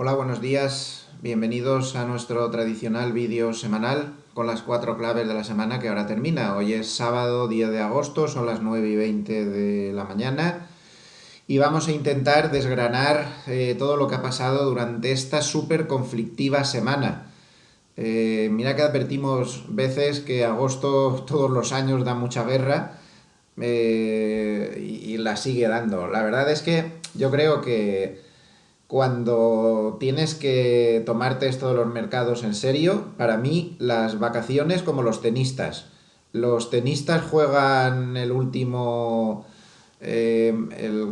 Hola, buenos días. Bienvenidos a nuestro tradicional vídeo semanal con las 4 claves de la semana que ahora termina. Hoy es sábado, día de agosto, son las 9:20 de la mañana y vamos a intentar desgranar todo lo que ha pasado durante esta súper conflictiva semana. Mira que advertimos veces que agosto todos los años da mucha guerra y la sigue dando. La verdad es que yo creo que cuando tienes que tomarte esto de los mercados en serio, para mí las vacaciones como los tenistas. Los tenistas juegan el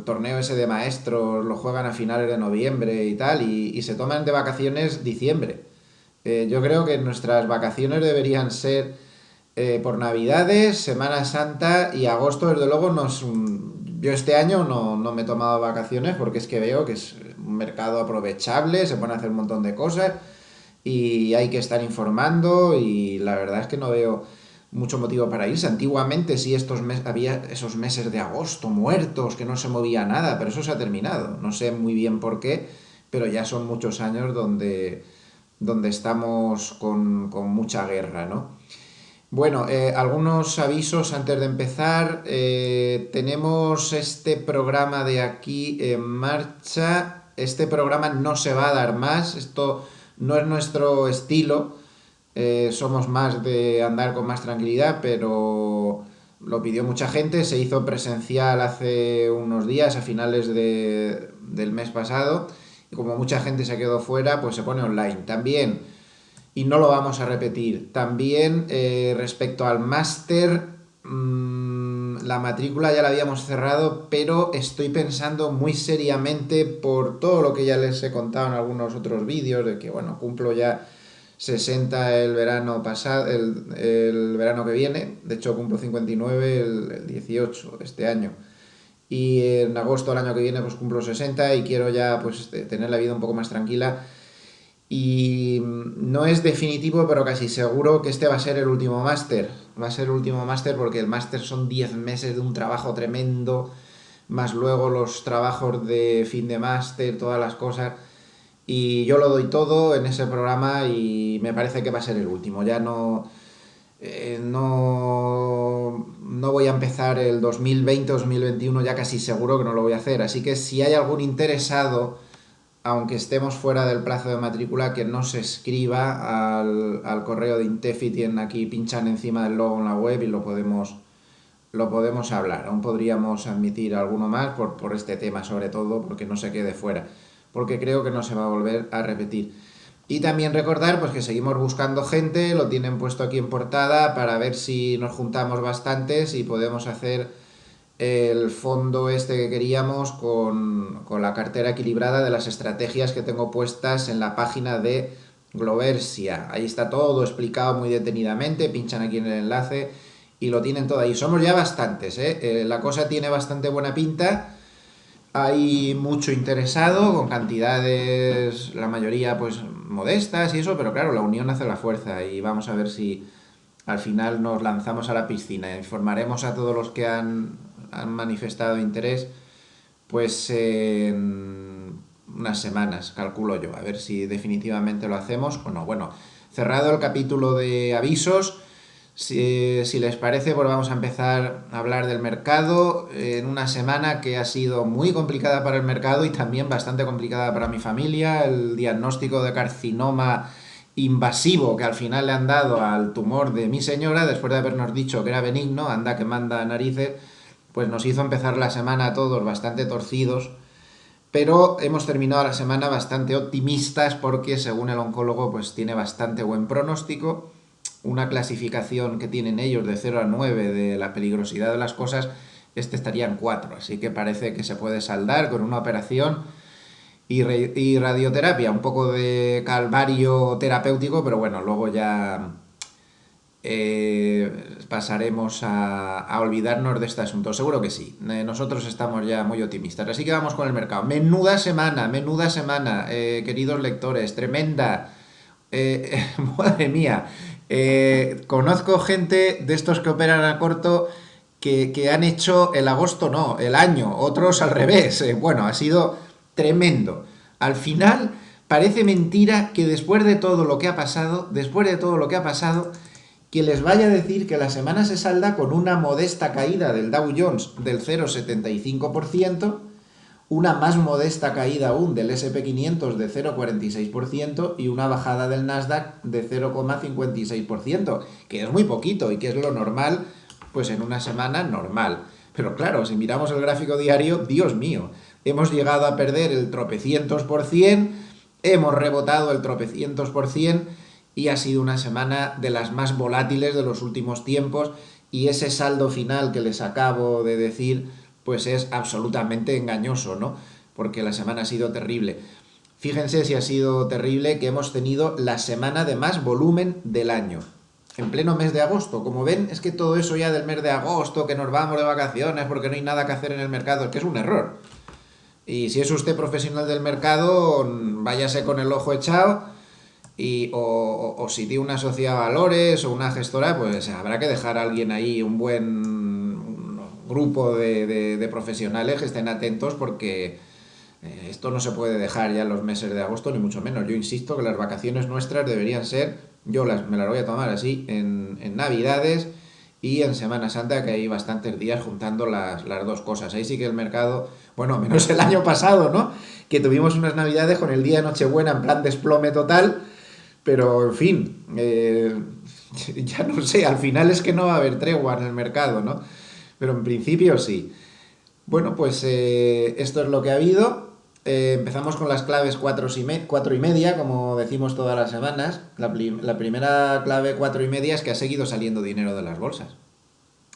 torneo ese de maestros, lo juegan a finales de noviembre y tal, y se toman de vacaciones diciembre. Yo creo que nuestras vacaciones deberían ser por Navidades, Semana Santa y agosto, desde luego, no es un... Yo este año no me he tomado vacaciones porque es que veo que es un mercado aprovechable, se pueden hacer un montón de cosas y hay que estar informando y la verdad es que no veo mucho motivo para irse. Antiguamente sí había esos meses de agosto muertos, que no se movía nada, pero eso se ha terminado. No sé muy bien por qué, pero ya son muchos años donde estamos con mucha guerra, ¿no? Bueno, algunos avisos antes de empezar. Tenemos este programa de aquí en marcha. Este programa no se va a dar más. Esto no es nuestro estilo. Somos más de andar con más tranquilidad, pero lo pidió mucha gente. Se hizo presencial hace unos días, a finales del mes pasado. Y como mucha gente se quedó fuera, pues se pone online. También y no lo vamos a repetir. También respecto al máster, la matrícula ya la habíamos cerrado, pero estoy pensando muy seriamente por todo lo que ya les he contado en algunos otros vídeos, de que bueno, cumplo ya 60 el verano pasado, el verano que viene, de hecho cumplo 59 el 18 de este año. Y en agosto del año que viene pues cumplo 60 y quiero ya pues tener la vida un poco más tranquila y no es definitivo, pero casi seguro que este va a ser el último máster. Va a ser el último máster porque el máster son 10 meses de un trabajo tremendo, más luego los trabajos de fin de máster, todas las cosas. Y yo lo doy todo en ese programa y me parece que va a ser el último. Ya no voy a empezar el 2020-2021, ya casi seguro que no lo voy a hacer. Así que si hay algún interesado, aunque estemos fuera del plazo de matrícula, que no se escriba al correo de Intefit y aquí pinchan encima del logo en la web y lo podemos hablar. Aún podríamos admitir alguno más por este tema, sobre todo, porque no se quede fuera, porque creo que no se va a volver a repetir. Y también recordar pues que seguimos buscando gente, lo tienen puesto aquí en portada para ver si nos juntamos bastantes y podemos hacer el fondo este que queríamos con la cartera equilibrada de las estrategias que tengo puestas en la página de Gloversia. Ahí está todo explicado muy detenidamente, pinchan aquí en el enlace y lo tienen todo ahí. Somos ya bastantes, ¿eh? La cosa tiene bastante buena pinta. Hay mucho interesado, con cantidades, la mayoría pues modestas y eso, pero claro, la unión hace la fuerza y vamos a ver si al final nos lanzamos a la piscina. Informaremos a todos los que han manifestado interés, pues en unas semanas, calculo yo, a ver si definitivamente lo hacemos o no. Bueno, cerrado el capítulo de avisos, si les parece, pues vamos a empezar a hablar del mercado en una semana que ha sido muy complicada para el mercado y también bastante complicada para mi familia. El diagnóstico de carcinoma invasivo que al final le han dado al tumor de mi señora, después de habernos dicho que era benigno, anda que manda narices, pues nos hizo empezar la semana a todos bastante torcidos, pero hemos terminado la semana bastante optimistas porque según el oncólogo pues tiene bastante buen pronóstico, una clasificación que tienen ellos de 0 a 9 de la peligrosidad de las cosas, este estaría en 4, así que parece que se puede saldar con una operación y radioterapia, un poco de calvario terapéutico, pero bueno, luego ya pasaremos a olvidarnos de este asunto. Seguro que sí. Nosotros estamos ya muy optimistas. Así que vamos con el mercado. Menuda semana, queridos lectores. Tremenda. Madre mía. Conozco gente de estos que operan a corto que han hecho el agosto, no, el año. Otros al revés. Bueno, ha sido tremendo. Al final parece mentira que después de todo lo que ha pasado, que les vaya a decir que la semana se salda con una modesta caída del Dow Jones del 0,75%, una más modesta caída aún del SP500 de 0,46% y una bajada del Nasdaq de 0,56%, que es muy poquito y que es lo normal, pues en una semana normal. Pero claro, si miramos el gráfico diario, Dios mío, hemos llegado a perder el tropecientos por cien, hemos rebotado el tropecientos por cien y ha sido una semana de las más volátiles de los últimos tiempos, y ese saldo final que les acabo de decir pues es absolutamente engañoso, ¿no? Porque la semana ha sido terrible. Fíjense si ha sido terrible que hemos tenido la semana de más volumen del año, en pleno mes de agosto. Como ven, es que todo eso ya del mes de agosto, que nos vamos de vacaciones porque no hay nada que hacer en el mercado, es que es un error. Y si es usted profesional del mercado, váyase con el ojo echado, o si tiene una sociedad de valores o una gestora, pues habrá que dejar a alguien ahí, un buen grupo de profesionales que estén atentos, porque esto no se puede dejar ya en los meses de agosto, ni mucho menos. Yo insisto que las vacaciones nuestras deberían ser, me las voy a tomar así, en Navidades y en Semana Santa, que hay bastantes días juntando las dos cosas. Ahí sí que el mercado, bueno, menos el año pasado, ¿no? Que tuvimos unas Navidades con el día de Nochebuena en plan desplome total, pero en fin, ya no sé, al final es que no va a haber tregua en el mercado, ¿no? Pero en principio sí. Bueno, pues esto es lo que ha habido. Empezamos con las claves 4 y media, como decimos todas las semanas. La primera clave 4 y media es que ha seguido saliendo dinero de las bolsas.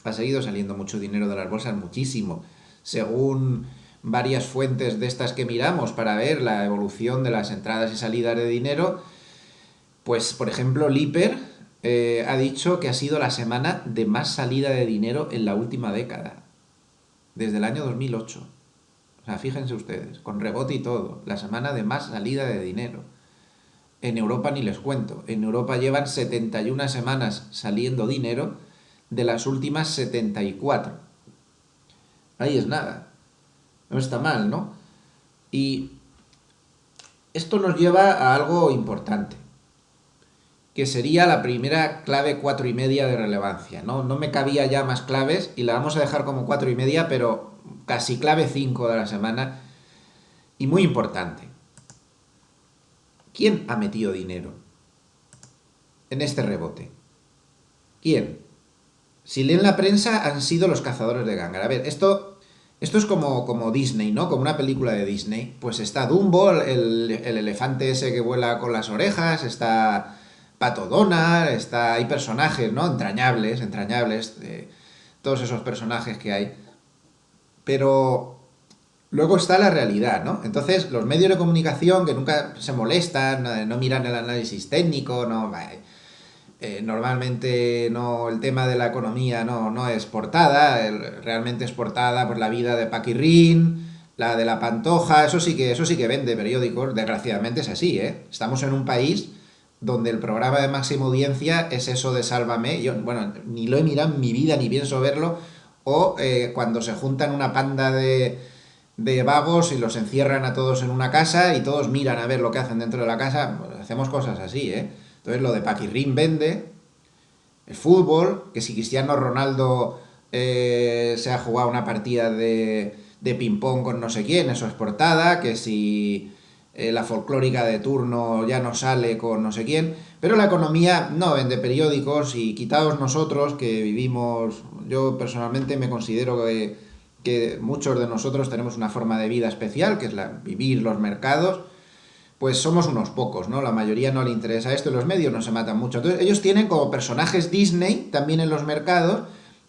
Ha seguido saliendo mucho dinero de las bolsas, muchísimo. Según varias fuentes de estas que miramos para ver la evolución de las entradas y salidas de dinero, pues por ejemplo Lipper ha dicho que ha sido la semana de más salida de dinero en la última década, desde el año 2008. O sea, fíjense ustedes, con rebote y todo, la semana de más salida de dinero. En Europa ni les cuento. En Europa llevan 71 semanas saliendo dinero de las últimas 74. Ahí es nada. No está mal, ¿no? Y esto nos lleva a algo importante, que sería la primera clave 4 y media de relevancia. No me cabía ya más claves y la vamos a dejar como 4 y media, pero casi clave 5 de la semana, y muy importante. ¿Quién ha metido dinero en este rebote? ¿Quién? Si leen la prensa, han sido los cazadores de ganga. A ver, esto es como Disney, ¿no? Como una película de Disney. Pues está Dumbo, el elefante ese que vuela con las orejas, está Pato Donald, hay personajes, ¿no? Entrañables, todos esos personajes que hay. Pero luego está la realidad, ¿no? Entonces, los medios de comunicación que nunca se molestan, no miran el análisis técnico, normalmente no, el tema de la economía no es portada, realmente es portada por la vida de Paquirrín, la de la Pantoja, eso sí que vende periódicos, desgraciadamente es así, ¿eh? Estamos en un país donde el programa de máxima audiencia es eso de Sálvame. Yo, bueno, ni lo he mirado en mi vida, ni pienso verlo, o cuando se juntan una panda de vagos y los encierran a todos en una casa y todos miran a ver lo que hacen dentro de la casa, pues hacemos cosas así, ¿eh? Entonces lo de Paquirrín vende, el fútbol, que si Cristiano Ronaldo se ha jugado una partida de ping-pong con no sé quién, eso es portada, que si la folclórica de turno ya no sale con no sé quién, pero la economía no vende periódicos, y quitaos nosotros que vivimos, yo personalmente me considero que muchos de nosotros tenemos una forma de vida especial, que es vivir los mercados, pues somos unos pocos, ¿no? La mayoría no le interesa esto y los medios no se matan mucho. Entonces ellos tienen como personajes Disney también en los mercados,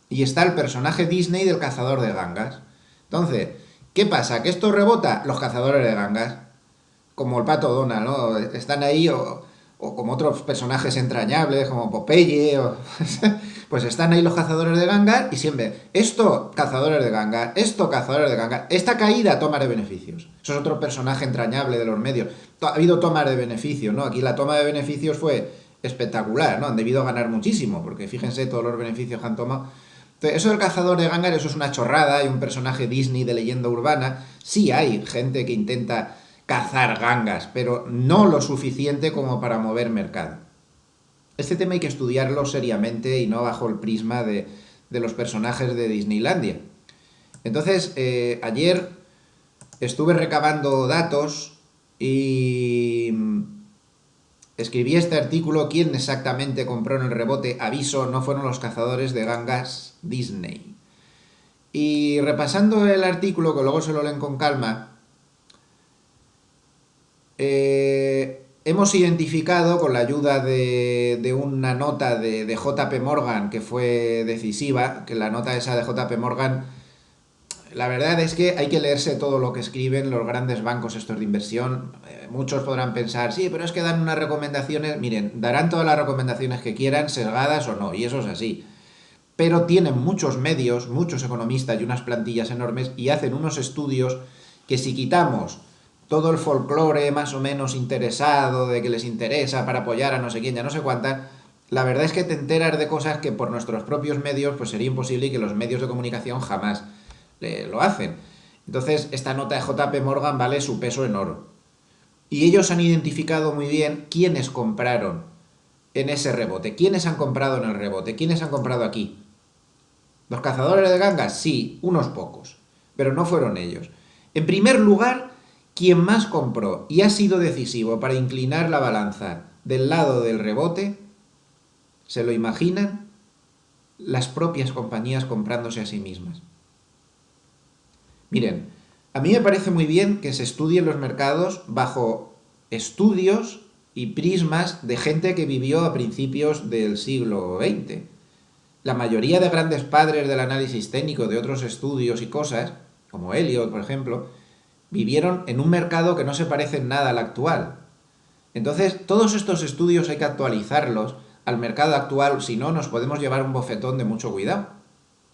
y está el personaje Disney del cazador de gangas. Entonces, ¿qué pasa? ¿Que esto rebota? Los cazadores de gangas, como el Pato Donald, ¿no? Están ahí, o como otros personajes entrañables, como Popeye, pues están ahí los cazadores de gangas, y siempre, esto, cazadores de gangas, esto, cazadores de gangas, esta caída, toma de beneficios. Eso es otro personaje entrañable de los medios. Ha habido tomas de beneficios, ¿no? Aquí la toma de beneficios fue espectacular, ¿no? Han debido ganar muchísimo, porque fíjense todos los beneficios que han tomado. Entonces, eso del cazador de gangas, eso es una chorrada, hay un personaje Disney de leyenda urbana. Sí hay gente que intenta cazar gangas, pero no lo suficiente como para mover mercado. Este tema hay que estudiarlo seriamente y no bajo el prisma de los personajes de Disneylandia. Entonces, ayer estuve recabando datos y escribí este artículo. ¿Quién exactamente compró en el rebote? Aviso, no fueron los cazadores de gangas Disney. Y repasando el artículo, que luego se lo leen con calma, hemos identificado, con la ayuda de una nota de JP Morgan que fue decisiva, que la nota esa de JP Morgan, la verdad es que hay que leerse todo lo que escriben los grandes bancos estos de inversión. Muchos podrán pensar, sí, pero es que dan unas recomendaciones. Miren, darán todas las recomendaciones que quieran, sesgadas o no, y eso es así. Pero tienen muchos medios, muchos economistas y unas plantillas enormes y hacen unos estudios que, si quitamos todo el folclore más o menos interesado de que les interesa para apoyar a no sé quién, ya no sé cuántas, la verdad es que te enteras de cosas que por nuestros propios medios pues sería imposible y que los medios de comunicación jamás lo hacen. Entonces, esta nota de JP Morgan vale su peso en oro. Y ellos han identificado muy bien quiénes compraron en ese rebote, quiénes han comprado en el rebote, quiénes han comprado aquí. ¿Los cazadores de gangas? Sí, unos pocos, pero no fueron ellos. En primer lugar, quien más compró y ha sido decisivo para inclinar la balanza del lado del rebote, ¿se lo imaginan? Las propias compañías comprándose a sí mismas. Miren, a mí me parece muy bien que se estudien los mercados bajo estudios y prismas de gente que vivió a principios del siglo XX. La mayoría de grandes padres del análisis técnico de otros estudios y cosas, como Elliot, por ejemplo, vivieron en un mercado que no se parece en nada al actual. Entonces, todos estos estudios hay que actualizarlos al mercado actual, si no nos podemos llevar un bofetón de mucho cuidado.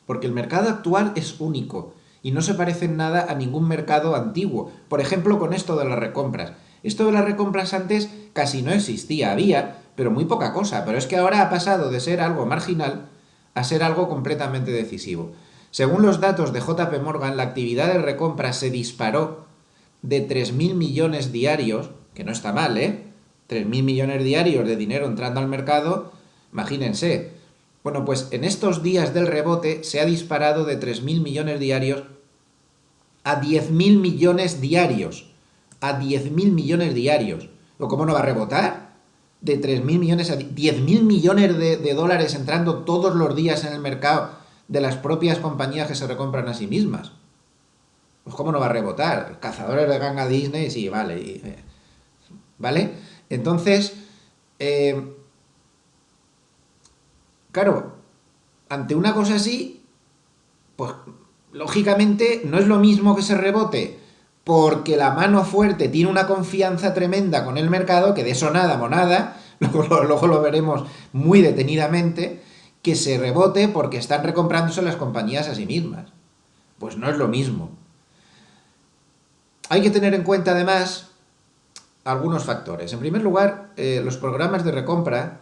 Porque el mercado actual es único y no se parece en nada a ningún mercado antiguo. Por ejemplo, con esto de las recompras. Esto de las recompras antes casi no existía, había, pero muy poca cosa. Pero es que ahora ha pasado de ser algo marginal a ser algo completamente decisivo. Según los datos de JP Morgan, la actividad de recompra se disparó de 3.000 millones diarios, que no está mal, ¿eh? 3.000 millones diarios de dinero entrando al mercado, imagínense. Bueno, pues en estos días del rebote se ha disparado de 3.000 millones diarios a 10.000 millones diarios. A 10.000 millones diarios. ¿O cómo no va a rebotar? De 3.000 millones a 10.000 millones de dólares entrando todos los días en el mercado de las propias compañías que se recompran a sí mismas. Pues cómo no va a rebotar. Cazadores de ganga Disney, sí, vale. ¿Vale? Entonces, claro, ante una cosa así, pues lógicamente no es lo mismo que se rebote porque la mano fuerte tiene una confianza tremenda con el mercado, que de eso nada, monada, luego lo veremos muy detenidamente, que se rebote porque están recomprándose las compañías a sí mismas. Pues no es lo mismo. Hay que tener en cuenta además algunos factores. En primer lugar, los programas de recompra,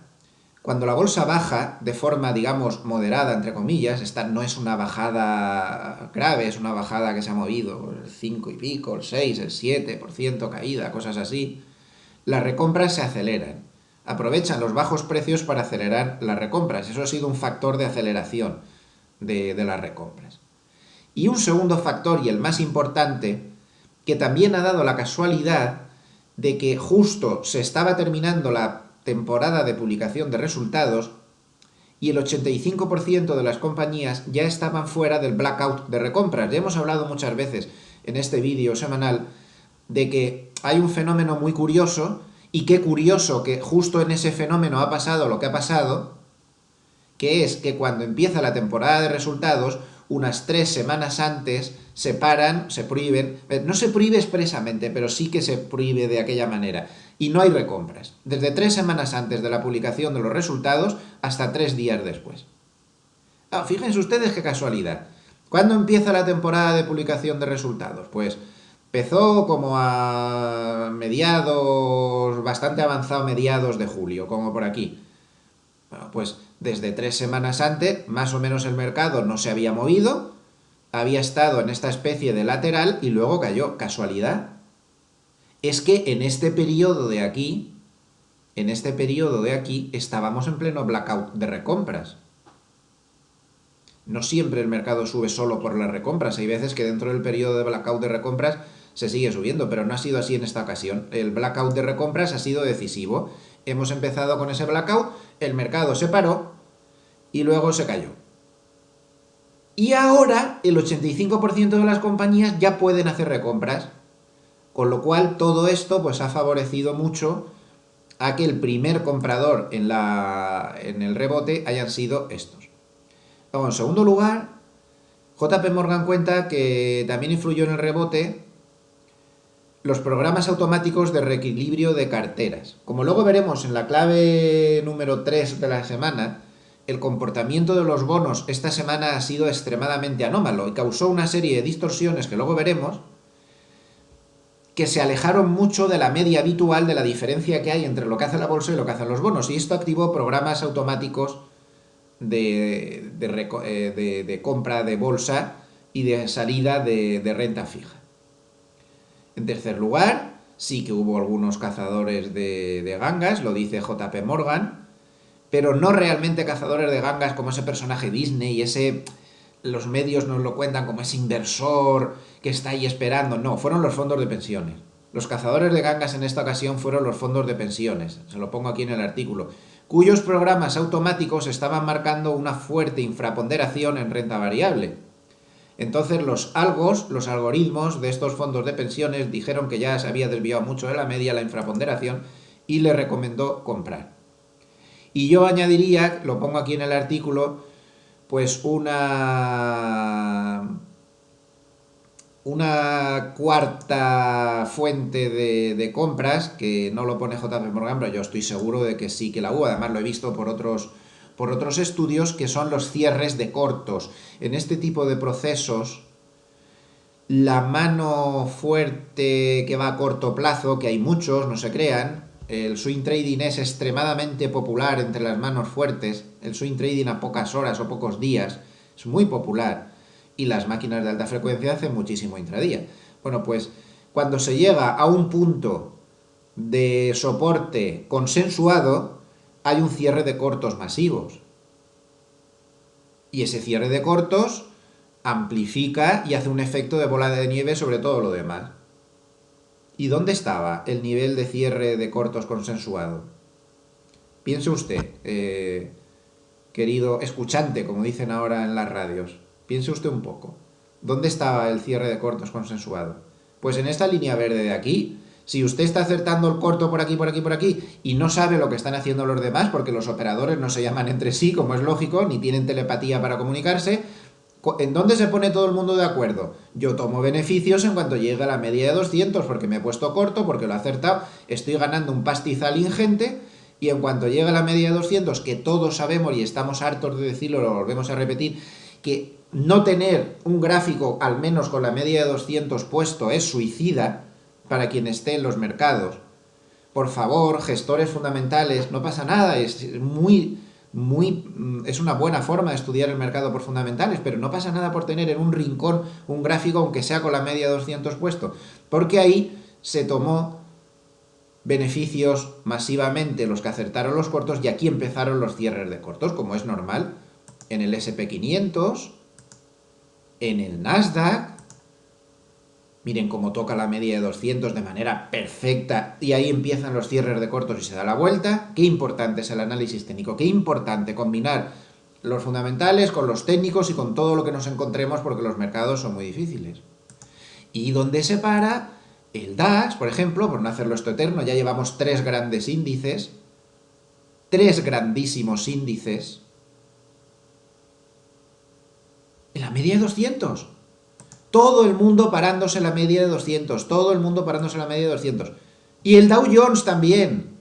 cuando la bolsa baja de forma, digamos, moderada, entre comillas, esta no es una bajada grave, es una bajada que se ha movido el 5 y pico, el 6, el 7% caída, cosas así, las recompras se aceleran. Aprovechan los bajos precios para acelerar las recompras. Eso ha sido un factor de aceleración de las recompras. Y un segundo factor, y el más importante, que también ha dado la casualidad de que justo se estaba terminando la temporada de publicación de resultados y el 85% de las compañías ya estaban fuera del blackout de recompras. Ya hemos hablado muchas veces en este vídeo semanal de que hay un fenómeno muy curioso, y qué curioso que justo en ese fenómeno ha pasado lo que ha pasado, que es que cuando empieza la temporada de resultados, unas 3 semanas antes se paran, se prohíben, no se prohíbe expresamente, pero sí que se prohíbe de aquella manera, y no hay recompras, desde 3 semanas antes de la publicación de los resultados hasta 3 días después. Fíjense ustedes qué casualidad. ¿Cuándo empieza la temporada de publicación de resultados? Pues empezó como a mediados, bastante avanzado mediados de julio, como por aquí. Bueno, pues desde 3 semanas antes, más o menos el mercado no se había movido, había estado en esta especie de lateral y luego cayó. ¿Casualidad? es que en este periodo de aquí, estábamos en pleno blackout de recompras. No siempre el mercado sube solo por las recompras. Hay veces que dentro del periodo de blackout de recompras se sigue subiendo, pero no ha sido así en esta ocasión. El blackout de recompras ha sido decisivo. Hemos empezado con ese blackout, el mercado se paró y luego se cayó. Y ahora el 85% de las compañías ya pueden hacer recompras, con lo cual todo esto pues ha favorecido mucho a que el primer comprador en el rebote hayan sido estos. Luego, en segundo lugar, JP Morgan cuenta que también influyó en el rebote los programas automáticos de reequilibrio de carteras. Como luego veremos en la clave número 3 de la semana, el comportamiento de los bonos esta semana ha sido extremadamente anómalo y causó una serie de distorsiones que luego veremos, que se alejaron mucho de la media habitual de la diferencia que hay entre lo que hace la bolsa y lo que hacen los bonos. Y esto activó programas automáticos de compra de bolsa y de salida de renta fija. En tercer lugar, sí que hubo algunos cazadores de gangas, lo dice JP Morgan, pero no realmente cazadores de gangas como ese personaje Disney, los medios nos lo cuentan como ese inversor que está ahí esperando. No, fueron los fondos de pensiones. Los cazadores de gangas en esta ocasión fueron los fondos de pensiones, se lo pongo aquí en el artículo, cuyos programas automáticos estaban marcando una fuerte infraponderación en renta variable. Entonces los algoritmos de estos fondos de pensiones dijeron que ya se había desviado mucho de la media la infraponderación y le recomendó comprar. Y yo añadiría, lo pongo aquí en el artículo, pues una cuarta fuente de compras, que no lo pone JP Morgan, pero yo estoy seguro de que sí que la hubo, además lo he visto por otros estudios, que son los cierres de cortos. En este tipo de procesos, la mano fuerte que va a corto plazo, que hay muchos, no se crean, el swing trading es extremadamente popular entre las manos fuertes, el swing trading a pocas horas o pocos días, es muy popular, y las máquinas de alta frecuencia hacen muchísimo intradía. Bueno, pues cuando se llega a un punto de soporte consensuado, hay un cierre de cortos masivos. Y ese cierre de cortos amplifica y hace un efecto de bola de nieve sobre todo lo demás. ¿Y dónde estaba el nivel de cierre de cortos consensuado? Piense usted, querido escuchante, como dicen ahora en las radios, piense usted un poco. ¿Dónde estaba el cierre de cortos consensuado? Pues en esta línea verde de aquí. Si usted está acertando el corto por aquí, por aquí, por aquí, y no sabe lo que están haciendo los demás, porque los operadores no se llaman entre sí, como es lógico, ni tienen telepatía para comunicarse, ¿en dónde se pone todo el mundo de acuerdo? Yo tomo beneficios en cuanto llegue a la media de 200, porque me he puesto corto, porque lo he acertado, estoy ganando un pastizal ingente, y en cuanto llegue a la media de 200, que todos sabemos y estamos hartos de decirlo, lo volvemos a repetir, que no tener un gráfico, al menos con la media de 200 puesto, es suicida para quien esté en los mercados. Por favor, gestores fundamentales, no pasa nada, es una buena forma de estudiar el mercado por fundamentales, pero no pasa nada por tener en un rincón un gráfico, aunque sea con la media de 200 puesto, porque ahí se tomó beneficios masivamente los que acertaron los cortos y aquí empezaron los cierres de cortos, como es normal, en el SP500, en el Nasdaq. Miren cómo toca la media de 200 de manera perfecta y ahí empiezan los cierres de cortos y se da la vuelta. Qué importante es el análisis técnico, qué importante combinar los fundamentales con los técnicos y con todo lo que nos encontremos, porque los mercados son muy difíciles. Y donde se para el DAX, por ejemplo, por no hacerlo esto eterno, ya llevamos 3 grandes índices, 3 grandísimos índices en la media de 200. Todo el mundo parándose en la media de 200. Todo el mundo parándose en la media de 200. Y el Dow Jones también.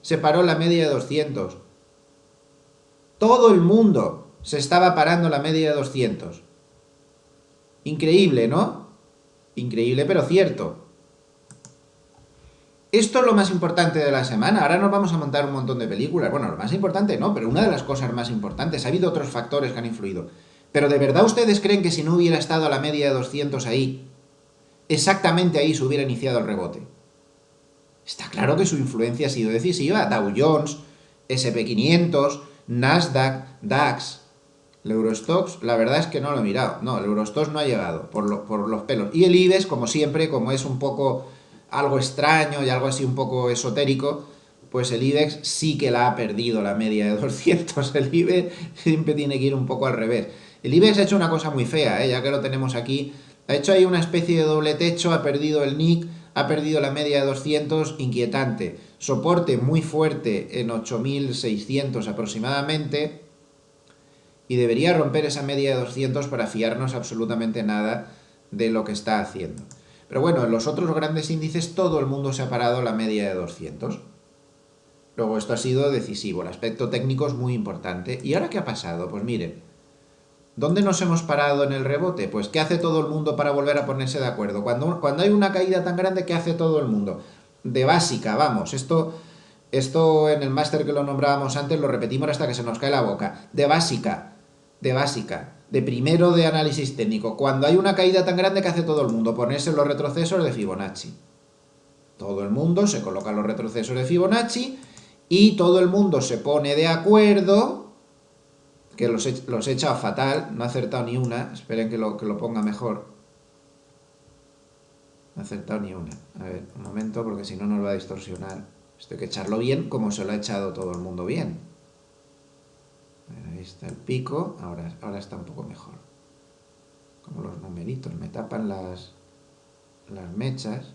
Se paró en la media de 200. Todo el mundo se estaba parando en la media de 200. Increíble, ¿no? Increíble, pero cierto. Esto es lo más importante de la semana. Ahora nos vamos a montar un montón de películas. Bueno, lo más importante no, pero una de las cosas más importantes. Ha habido otros factores que han influido. Pero ¿de verdad ustedes creen que si no hubiera estado a la media de 200 ahí, exactamente ahí se hubiera iniciado el rebote. Está claro que su influencia ha sido decisiva. Dow Jones, SP500, Nasdaq, DAX, el Eurostoxx, la verdad es que no lo he mirado. No, el Eurostoxx no ha llegado por los pelos. Y el IBEX, como siempre, como es un poco algo extraño y algo así un poco esotérico, pues el IBEX sí que la ha perdido la media de 200. El IBEX siempre tiene que ir un poco al revés. El IBEX ha hecho una cosa muy fea, ya que lo tenemos aquí. Ha hecho ahí una especie de doble techo, ha perdido el NIC, ha perdido la media de 200, inquietante. Soporte muy fuerte en 8.600 aproximadamente, y debería romper esa media de 200 para fiarnos absolutamente nada de lo que está haciendo. Pero bueno, en los otros grandes índices todo el mundo se ha parado la media de 200. Luego esto ha sido decisivo, el aspecto técnico es muy importante. ¿Y ahora qué ha pasado? Pues miren, ¿dónde nos hemos parado en el rebote? Pues ¿qué hace todo el mundo para volver a ponerse de acuerdo? Cuando hay una caída tan grande, ¿qué hace todo el mundo? De básica, vamos, esto en el máster que lo nombrábamos antes lo repetimos hasta que se nos cae la boca. De básica, de primero de análisis técnico. Cuando hay una caída tan grande, ¿qué hace todo el mundo? Ponerse los retrocesos de Fibonacci. Todo el mundo se coloca los retrocesos de Fibonacci y todo el mundo se pone de acuerdo, que los he echado fatal, no he acertado ni una, esperen que lo ponga mejor. No he acertado ni una. A ver, un momento, porque si no nos va a distorsionar. Esto hay que echarlo bien como se lo ha echado todo el mundo bien. Ahí está el pico, ahora está un poco mejor. Como los numeritos me tapan las mechas.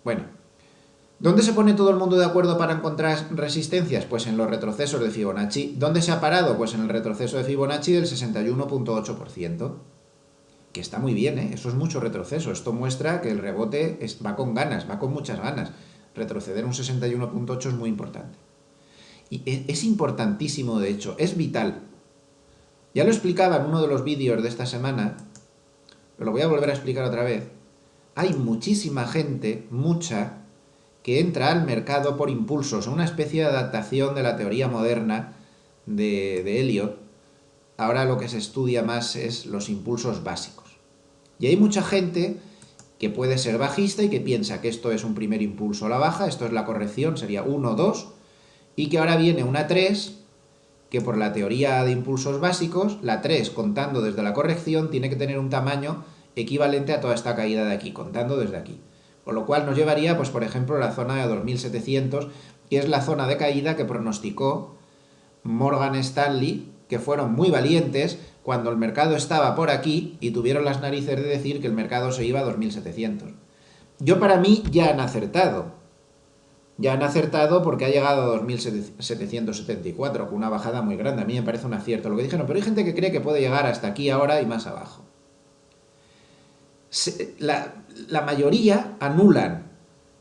Bueno, ¿dónde se pone todo el mundo de acuerdo para encontrar resistencias? Pues en los retrocesos de Fibonacci. ¿Dónde se ha parado? Pues en el retroceso de Fibonacci del 61,8%. Que está muy bien, ¿eh? Eso es mucho retroceso. Esto muestra que el rebote va con ganas, va con muchas ganas. Retroceder un 61,8 es muy importante. Y es importantísimo, de hecho, es vital. Ya lo explicaba en uno de los vídeos de esta semana, pero lo voy a volver a explicar otra vez. Hay muchísima gente, mucha, que entra al mercado por impulsos, una especie de adaptación de la teoría moderna de Elliot. Ahora lo que se estudia más es los impulsos básicos. Y hay mucha gente que puede ser bajista y que piensa que esto es un primer impulso a la baja, esto es la corrección, sería 1, 2, y que ahora viene una 3, que por la teoría de impulsos básicos, la 3, contando desde la corrección, tiene que tener un tamaño equivalente a toda esta caída de aquí, contando desde aquí. Con lo cual nos llevaría, pues por ejemplo, a la zona de 2700, que es la zona de caída que pronosticó Morgan Stanley, que fueron muy valientes cuando el mercado estaba por aquí y tuvieron las narices de decir que el mercado se iba a 2700. Yo, para mí, ya han acertado. Ya han acertado porque ha llegado a 2.774, con una bajada muy grande. A mí me parece un acierto lo que dijeron, pero hay gente que cree que puede llegar hasta aquí ahora y más abajo. La mayoría anulan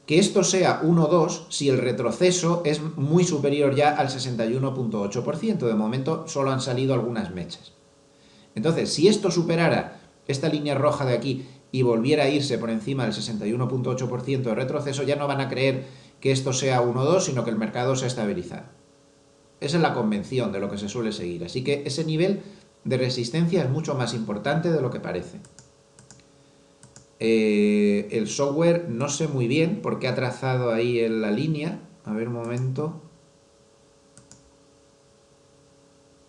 que esto sea 1 o 2 si el retroceso es muy superior ya al 61,8%. De momento solo han salido algunas mechas. Entonces, si esto superara esta línea roja de aquí y volviera a irse por encima del 61,8% de retroceso, ya no van a creer que esto sea 1 o 2, sino que el mercado se ha estabilizado. Esa es la convención de lo que se suele seguir. Así que ese nivel de resistencia es mucho más importante de lo que parece. El software no sé muy bien por qué ha trazado ahí en la línea. A ver un momento.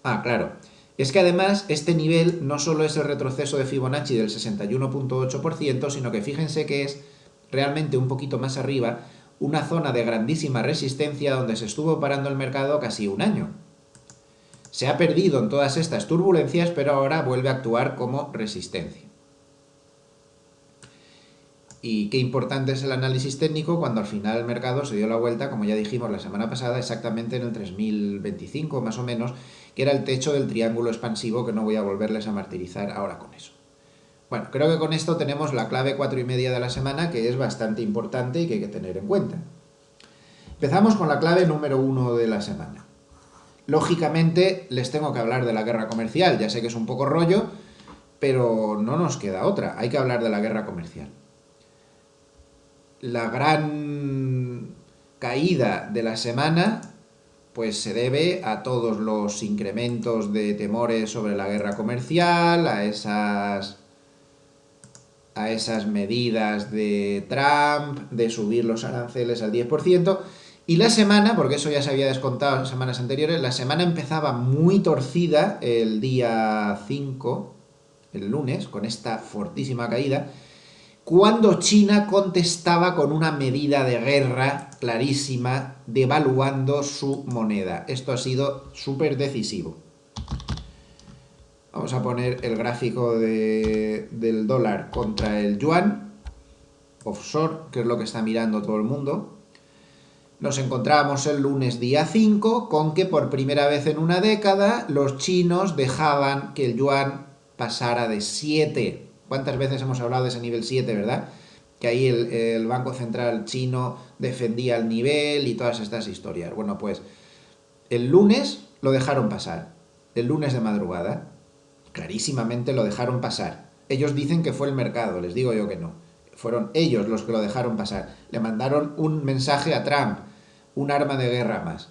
Ah, claro. Es que además este nivel no solo es el retroceso de Fibonacci del 61,8%, sino que fíjense que es realmente un poquito más arriba una zona de grandísima resistencia donde se estuvo parando el mercado casi un año. Se ha perdido en todas estas turbulencias, pero ahora vuelve a actuar como resistencia. Y qué importante es el análisis técnico cuando al final el mercado se dio la vuelta, como ya dijimos la semana pasada, exactamente en el 3025 más o menos, que era el techo del triángulo expansivo, que no voy a volverles a martirizar ahora con eso. Bueno, creo que con esto tenemos la clave 4,5 de la semana, que es bastante importante y que hay que tener en cuenta. Empezamos con la clave número 1 de la semana. Lógicamente les tengo que hablar de la guerra comercial, ya sé que es un poco rollo, pero no nos queda otra, hay que hablar de la guerra comercial. La gran caída de la semana pues se debe a todos los incrementos de temores sobre la guerra comercial, a esas a esas medidas de Trump, de subir los aranceles al 10%. Y la semana, porque eso ya se había descontado en semanas anteriores, la semana empezaba muy torcida el día 5, el lunes, con esta fortísima caída, cuando China contestaba con una medida de guerra clarísima, devaluando su moneda. Esto ha sido súper decisivo. Vamos a poner el gráfico del dólar contra el yuan offshore, que es lo que está mirando todo el mundo. Nos encontrábamos el lunes día 5 con que por primera vez en una década los chinos dejaban que el yuan pasara de 7. ¿Cuántas veces hemos hablado de ese nivel 7, verdad? Que ahí el Banco Central chino defendía el nivel y todas estas historias. Bueno, pues el lunes lo dejaron pasar. El lunes de madrugada. Clarísimamente lo dejaron pasar. Ellos dicen que fue el mercado, les digo yo que no. Fueron ellos los que lo dejaron pasar. Le mandaron un mensaje a Trump, un arma de guerra más.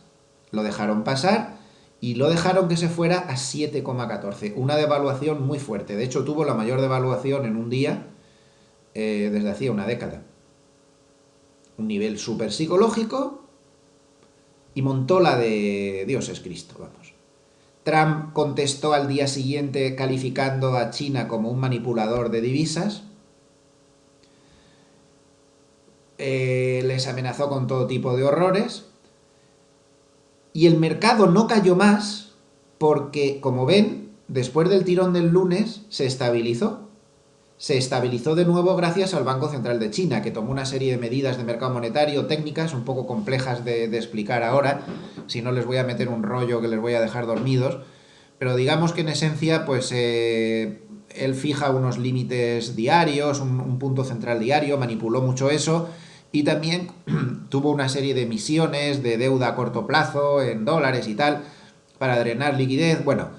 Lo dejaron pasar y lo dejaron que se fuera a 7,14. Una devaluación muy fuerte. De hecho, tuvo la mayor devaluación en un día desde hacía una década. Un nivel súper psicológico y montó la de Dios es Cristo, vamos. Trump contestó al día siguiente calificando a China como un manipulador de divisas. Les amenazó con todo tipo de horrores. Y el mercado no cayó más porque, como ven, después del tirón del lunes se estabilizó. Se estabilizó de nuevo gracias al Banco Central de China, que tomó una serie de medidas de mercado monetario técnicas un poco complejas de explicar ahora, si no les voy a meter un rollo que les voy a dejar dormidos, pero digamos que en esencia, pues él fija unos límites diarios, un punto central diario, manipuló mucho eso, y también tuvo una serie de emisiones de deuda a corto plazo en dólares y tal, para drenar liquidez, bueno,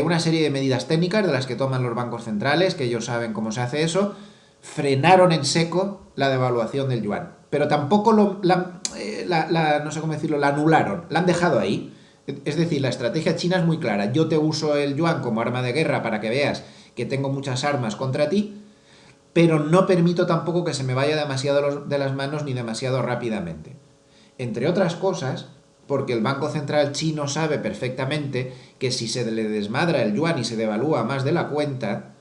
una serie de medidas técnicas de las que toman los bancos centrales, que ellos saben cómo se hace eso, frenaron en seco la devaluación del yuan. Pero tampoco no sé cómo decirlo, la anularon, la han dejado ahí. Es decir, la estrategia china es muy clara. Yo te uso el yuan como arma de guerra para que veas que tengo muchas armas contra ti, pero no permito tampoco que se me vaya demasiado de las manos ni demasiado rápidamente. Entre otras cosas, porque el Banco Central chino sabe perfectamente que si se le desmadra el yuan y se devalúa más de la cuenta,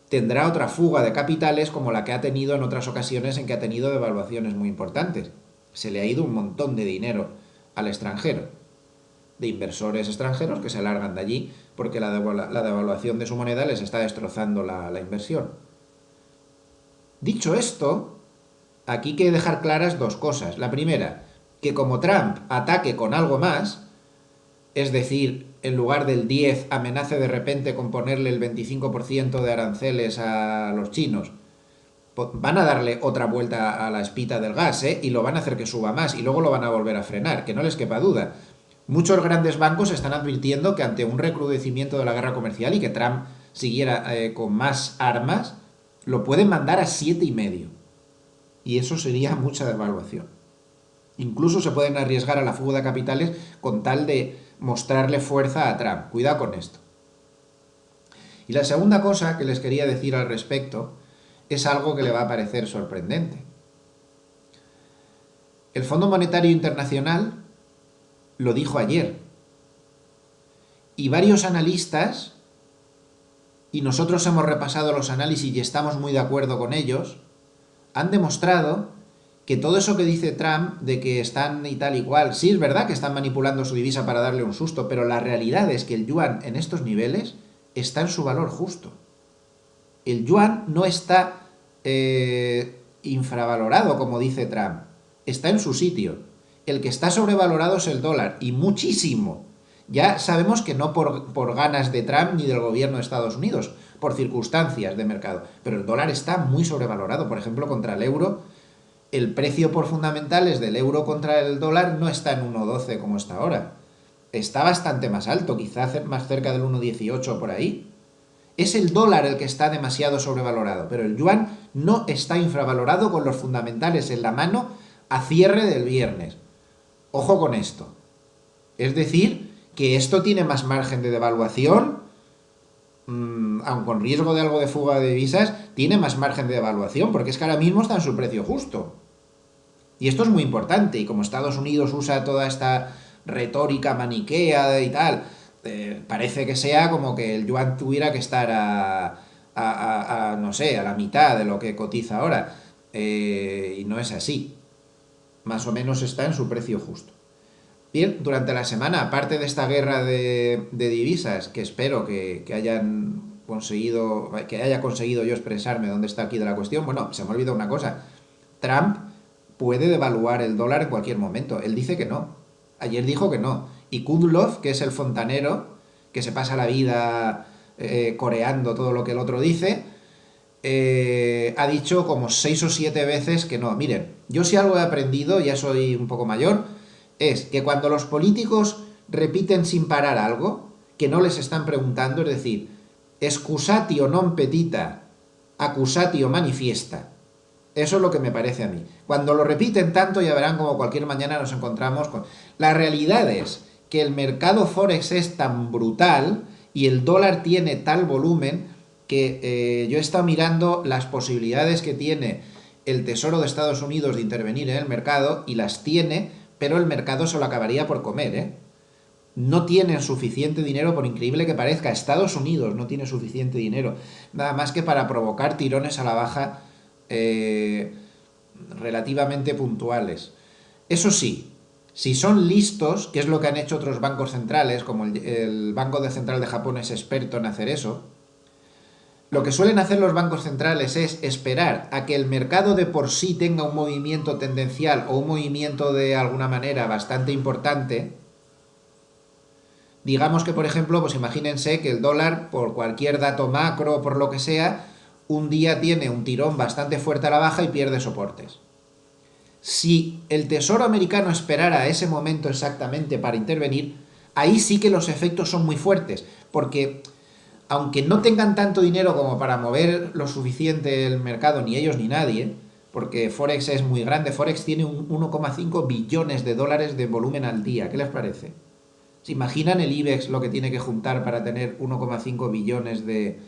tendrá otra fuga de capitales como la que ha tenido en otras ocasiones en que ha tenido devaluaciones muy importantes. Se le ha ido un montón de dinero al extranjero, de inversores extranjeros que se largan de allí porque la devaluación de su moneda les está destrozando la inversión. Dicho esto, aquí hay que dejar claras dos cosas. La primera, que como Trump ataque con algo más, es decir, en lugar del 10 amenace de repente con ponerle el 25% de aranceles a los chinos, van a darle otra vuelta a la espita del gas, y lo van a hacer que suba más y luego lo van a volver a frenar, que no les quepa duda. Muchos grandes bancos están advirtiendo que ante un recrudecimiento de la guerra comercial y que Trump siguiera con más armas, lo pueden mandar a 7,5. Y eso sería mucha devaluación. Incluso se pueden arriesgar a la fuga de capitales con tal de mostrarle fuerza a Trump. Cuidado con esto. Y la segunda cosa que les quería decir al respecto es algo que le va a parecer sorprendente. El Fondo Monetario Internacional lo dijo ayer. Y varios analistas, y nosotros hemos repasado los análisis y estamos muy de acuerdo con ellos, han demostrado que todo eso que dice Trump de que están y tal y cual, sí es verdad que están manipulando su divisa para darle un susto, pero la realidad es que el yuan en estos niveles está en su valor justo. El yuan no está infravalorado, como dice Trump, está en su sitio. El que está sobrevalorado es el dólar, y muchísimo. Ya sabemos que no por ganas de Trump ni del gobierno de Estados Unidos, por circunstancias de mercado, pero el dólar está muy sobrevalorado. Por ejemplo, contra el euro, el precio por fundamentales del euro contra el dólar no está en 1,12 como está ahora. Está bastante más alto, quizás más cerca del 1,18 por ahí. Es el dólar el que está demasiado sobrevalorado, pero el yuan no está infravalorado con los fundamentales en la mano a cierre del viernes. Ojo con esto. Es decir, que esto tiene más margen de devaluación aun con riesgo de algo de fuga de divisas, tiene más margen de devaluación, porque es que ahora mismo está en su precio justo. Y esto es muy importante, y como Estados Unidos usa toda esta retórica maniquea y tal, parece que sea como que el yuan tuviera que estar no sé, a la mitad de lo que cotiza ahora. Y no es así. Más o menos está en su precio justo. Bien, durante la semana, aparte de esta guerra de divisas, que espero que hayan conseguido, que haya conseguido yo expresarme dónde está aquí de la cuestión, bueno, se me ha olvidado una cosa. Trump puede devaluar el dólar en cualquier momento. Él dice que no. Ayer dijo que no. Y Kudlov, que es el fontanero, que se pasa la vida coreando todo lo que el otro dice, ha dicho como 6 o 7 veces que no. Miren, yo si algo he aprendido, ya soy un poco mayor, es que cuando los políticos repiten sin parar algo, que no les están preguntando, es decir, excusatio non petita, accusatio manifiesta. Eso es lo que me parece a mí. Cuando lo repiten tanto, ya verán como cualquier mañana nos encontramos con... La realidad es que el mercado Forex es tan brutal y el dólar tiene tal volumen que yo he estado mirando las posibilidades que tiene el Tesoro de Estados Unidos de intervenir en el mercado y las tiene, pero el mercado se lo acabaría por comer, ¿eh? No tienen suficiente dinero, por increíble que parezca. Estados Unidos no tiene suficiente dinero. Nada más que para provocar tirones a la baja eh, relativamente puntuales. Eso sí, si son listos, que es lo que han hecho otros bancos centrales, como el Banco Central de Japón es experto en hacer eso, lo que suelen hacer los bancos centrales es esperar a que el mercado de por sí tenga un movimiento tendencial o un movimiento de alguna manera bastante importante. Digamos que, por ejemplo, pues imagínense que el dólar, por cualquier dato macro o por lo que sea, un día tiene un tirón bastante fuerte a la baja y pierde soportes. Si el Tesoro americano esperara a ese momento exactamente para intervenir, ahí sí que los efectos son muy fuertes, porque aunque no tengan tanto dinero como para mover lo suficiente el mercado, ni ellos ni nadie, porque Forex es muy grande, Forex tiene un 1,5 billones de dólares de volumen al día, ¿qué les parece? ¿Se imaginan el IBEX lo que tiene que juntar para tener 1,5 billones de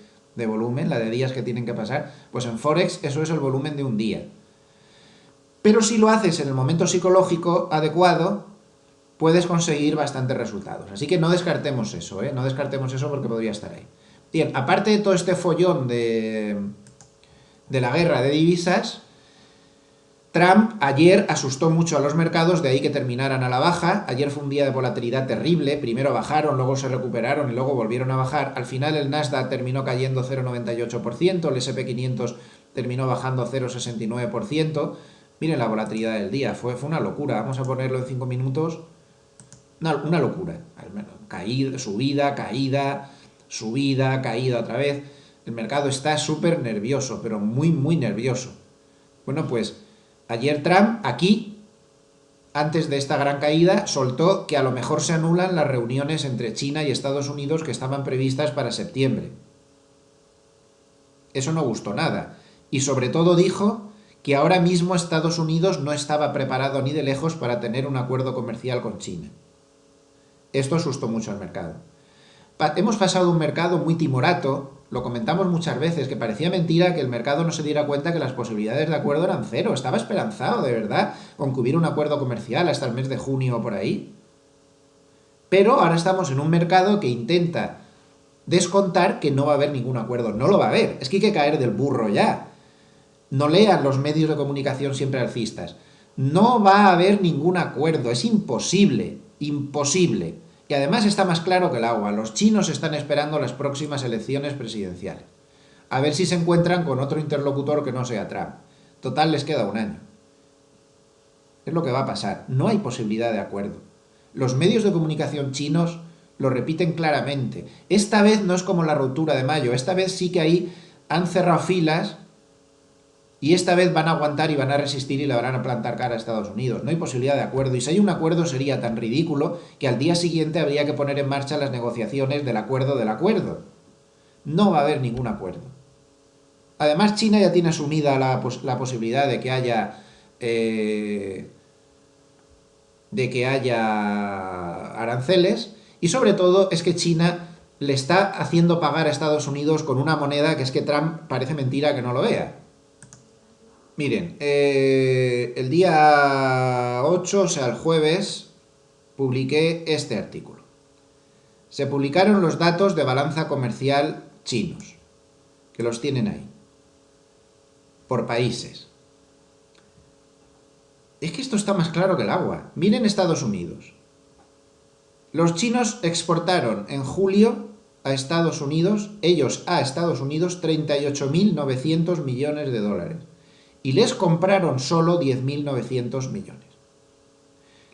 volumen, la de días que tienen que pasar? Pues en Forex eso es el volumen de un día. Pero si lo haces en el momento psicológico adecuado, puedes conseguir bastantes resultados. Así que no descartemos eso, ¿eh? No descartemos eso porque podría estar ahí. Bien, aparte de todo este follón de la guerra de divisas, Trump ayer asustó mucho a los mercados, de ahí que terminaran a la baja. Ayer fue un día de volatilidad terrible. Primero bajaron, luego se recuperaron y luego volvieron a bajar. Al final el Nasdaq terminó cayendo 0,98%, el S&P 500 terminó bajando 0,69%. Miren la volatilidad del día, fue una locura. Vamos a ponerlo en 5 minutos. Una locura. Caída, subida, caída otra vez. El mercado está súper nervioso, pero muy, muy nervioso. Bueno, pues ayer Trump, aquí, antes de esta gran caída, soltó que a lo mejor se anulan las reuniones entre China y Estados Unidos que estaban previstas para septiembre. Eso no gustó nada. Y sobre todo dijo que ahora mismo Estados Unidos no estaba preparado ni de lejos para tener un acuerdo comercial con China. Esto asustó mucho al mercado. Hemos pasado un mercado muy timorato, lo comentamos muchas veces, que parecía mentira que el mercado no se diera cuenta que las posibilidades de acuerdo eran cero. Estaba esperanzado, de verdad, con que hubiera un acuerdo comercial hasta el mes de junio o por ahí. Pero ahora estamos en un mercado que intenta descontar que no va a haber ningún acuerdo. No lo va a haber. Es que hay que caer del burro ya. No lean los medios de comunicación siempre alcistas. No va a haber ningún acuerdo. Es imposible. Imposible. Y además está más claro que el agua. Los chinos están esperando las próximas elecciones presidenciales. A ver si se encuentran con otro interlocutor que no sea Trump. Total, les queda un año. Es lo que va a pasar. No hay posibilidad de acuerdo. Los medios de comunicación chinos lo repiten claramente. Esta vez no es como la ruptura de mayo. Esta vez sí que ahí han cerrado filas y esta vez van a aguantar y van a resistir y le van a plantar cara a Estados Unidos. No hay posibilidad de acuerdo. Y si hay un acuerdo sería tan ridículo que al día siguiente habría que poner en marcha las negociaciones del acuerdo del acuerdo. No va a haber ningún acuerdo. Además, China ya tiene asumida la posibilidad de que haya aranceles, y sobre todo es que China le está haciendo pagar a Estados Unidos con una moneda que es que Trump parece mentira que no lo vea. Miren, el día 8, o sea, el jueves, publiqué este artículo. Se publicaron los datos de balanza comercial chinos, que los tienen ahí, por países. Es que esto está más claro que el agua. Miren Estados Unidos. Los chinos exportaron en julio a Estados Unidos, ellos a Estados Unidos, 38.900 millones de dólares. Y les compraron solo 10.900 millones.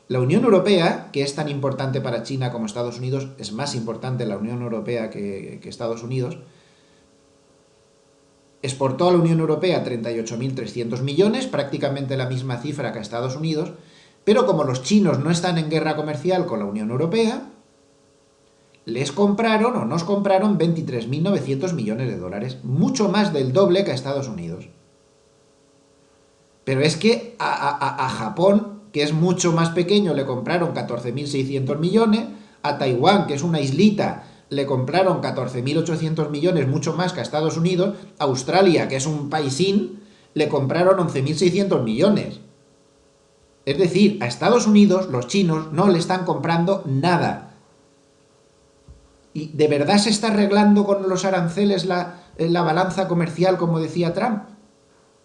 La Unión Europea, que es tan importante para China como Estados Unidos, es más importante la Unión Europea que Estados Unidos, exportó a la Unión Europea 38.300 millones, prácticamente la misma cifra que a Estados Unidos, pero como los chinos no están en guerra comercial con la Unión Europea, les compraron o nos compraron 23.900 millones de dólares, mucho más del doble que a Estados Unidos. Pero es que a Japón, que es mucho más pequeño, le compraron 14.600 millones, a Taiwán, que es una islita, le compraron 14.800 millones, mucho más que a Estados Unidos, a Australia, que es un paisín, le compraron 11.600 millones. Es decir, a Estados Unidos los chinos no le están comprando nada. ¿Y de verdad se está arreglando con los aranceles la balanza comercial, como decía Trump?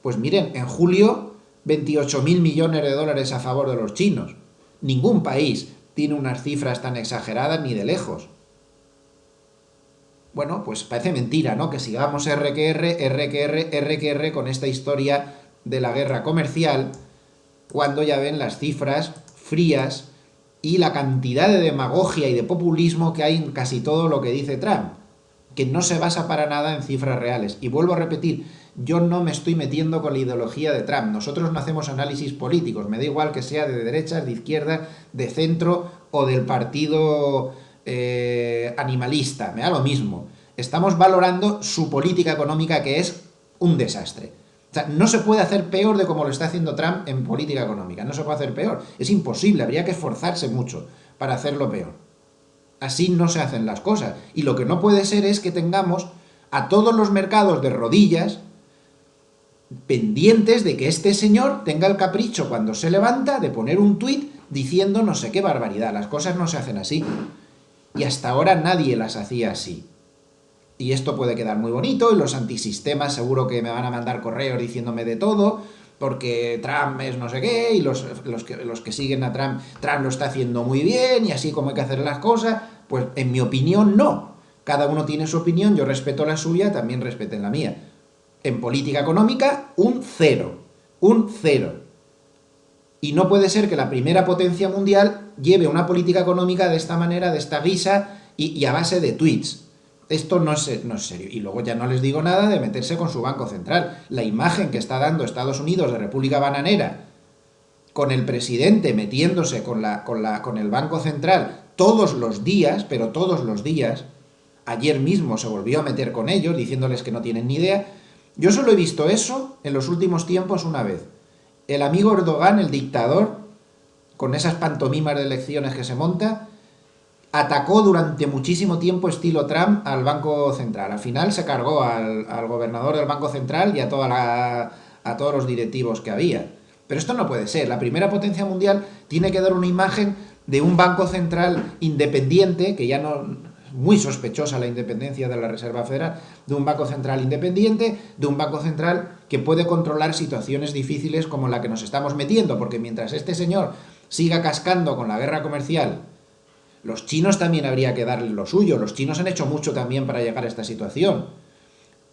Pues miren, en julio 28.000 millones de dólares a favor de los chinos. Ningún país tiene unas cifras tan exageradas ni de lejos. Bueno, pues parece mentira, ¿no? Que sigamos RQR con esta historia de la guerra comercial, cuando ya ven las cifras frías y la cantidad de demagogia y de populismo que hay en casi todo lo que dice Trump, que no se basa para nada en cifras reales. Y vuelvo a repetir, yo no me estoy metiendo con la ideología de Trump. Nosotros no hacemos análisis políticos. Me da igual que sea de derechas, de izquierdas, de centro o del partido animalista. Me da lo mismo. Estamos valorando su política económica, que es un desastre. O sea, no se puede hacer peor de como lo está haciendo Trump en política económica. No se puede hacer peor. Es imposible. Habría que esforzarse mucho para hacerlo peor. Así no se hacen las cosas. Y lo que no puede ser es que tengamos a todos los mercados de rodillas pendientes de que este señor tenga el capricho cuando se levanta de poner un tuit diciendo no sé qué barbaridad. Las cosas no se hacen así. Y hasta ahora nadie las hacía así. Y esto puede quedar muy bonito, y los antisistemas seguro que me van a mandar correos diciéndome de todo, porque Trump es no sé qué, y los que siguen a Trump, Trump lo está haciendo muy bien, y así como hay que hacer las cosas. Pues en mi opinión no. Cada uno tiene su opinión, yo respeto la suya, también respeten la mía. En política económica, un cero. Un cero. Y no puede ser que la primera potencia mundial lleve una política económica de esta manera, de esta guisa, y a base de tweets. Esto no es serio. Y luego ya no les digo nada de meterse con su Banco Central. La imagen que está dando Estados Unidos de República Bananera, con el presidente metiéndose con el Banco Central todos los días, pero todos los días, ayer mismo se volvió a meter con ellos, diciéndoles que no tienen ni idea. Yo solo he visto eso en los últimos tiempos una vez. El amigo Erdogan, el dictador, con esas pantomimas de elecciones que se monta, atacó durante muchísimo tiempo estilo Trump al Banco Central. Al final se cargó al gobernador del Banco Central y a todos los directivos que había. Pero esto no puede ser. La primera potencia mundial tiene que dar una imagen de un Banco Central independiente, que ya no... Muy sospechosa la independencia de la Reserva Federal, de un Banco Central independiente, de un Banco Central que puede controlar situaciones difíciles como la que nos estamos metiendo, porque mientras este señor siga cascando con la guerra comercial, los chinos también habría que darle lo suyo. Los chinos han hecho mucho también para llegar a esta situación,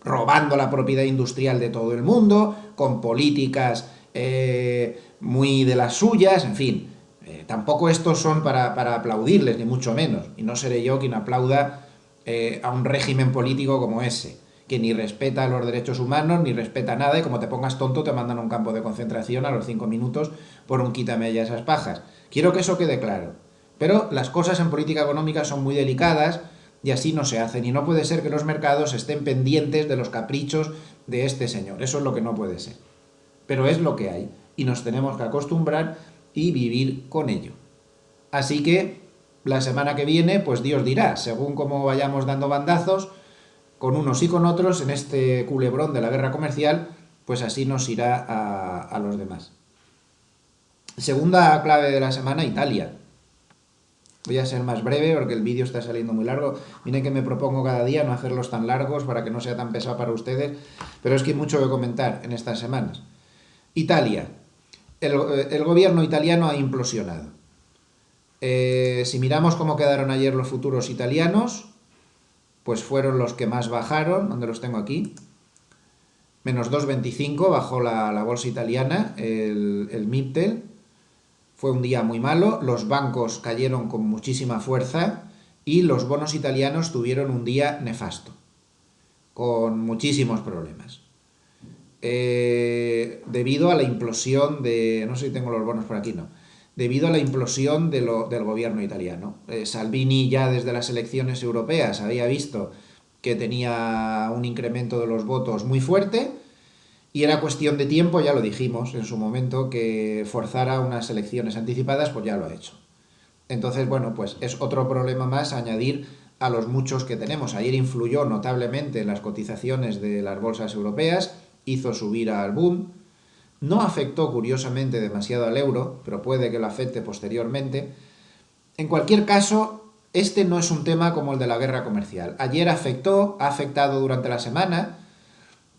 robando la propiedad industrial de todo el mundo, con políticas muy de las suyas, en fin. Tampoco estos son para aplaudirles, ni mucho menos. Y no seré yo quien aplauda a un régimen político como ese, que ni respeta los derechos humanos, ni respeta nada, y como te pongas tonto te mandan a un campo de concentración a los 5 minutos por un quítame ya esas pajas. Quiero que eso quede claro. Pero las cosas en política económica son muy delicadas y así no se hacen. Y no puede ser que los mercados estén pendientes de los caprichos de este señor. Eso es lo que no puede ser. Pero es lo que hay. Y nos tenemos que acostumbrar y vivir con ello. Así que La semana que viene, pues Dios dirá, según cómo vayamos dando bandazos, con unos y con otros, en este culebrón de la guerra comercial, pues así nos irá a los demás. Segunda clave de la semana, Italia. Voy a ser más breve porque el vídeo está saliendo muy largo. Miren que me propongo cada día no hacerlos tan largos para que no sea tan pesado para ustedes, pero es que hay mucho que comentar en estas semanas. Italia. El gobierno italiano ha implosionado. Si miramos cómo quedaron ayer los futuros italianos, pues fueron los que más bajaron, donde los tengo aquí. Menos 2,25 bajó la bolsa italiana, el MIPTEL. Fue un día muy malo, los bancos cayeron con muchísima fuerza y los bonos italianos tuvieron un día nefasto, con muchísimos problemas. Debido a la implosión de... no sé si tengo los bonos por aquí, no. Debido a la implosión del gobierno italiano. Salvini ya desde las elecciones europeas había visto que tenía un incremento de los votos muy fuerte y era cuestión de tiempo, ya lo dijimos en su momento, que forzara unas elecciones anticipadas, pues ya lo ha hecho. Entonces, bueno, pues es otro problema más a añadir a los muchos que tenemos. Ayer influyó notablemente en las cotizaciones de las bolsas europeas, hizo subir al Bund, no afectó curiosamente demasiado al euro, pero puede que lo afecte posteriormente. En cualquier caso, este no es un tema como el de la guerra comercial. Ayer afectó, ha afectado durante la semana,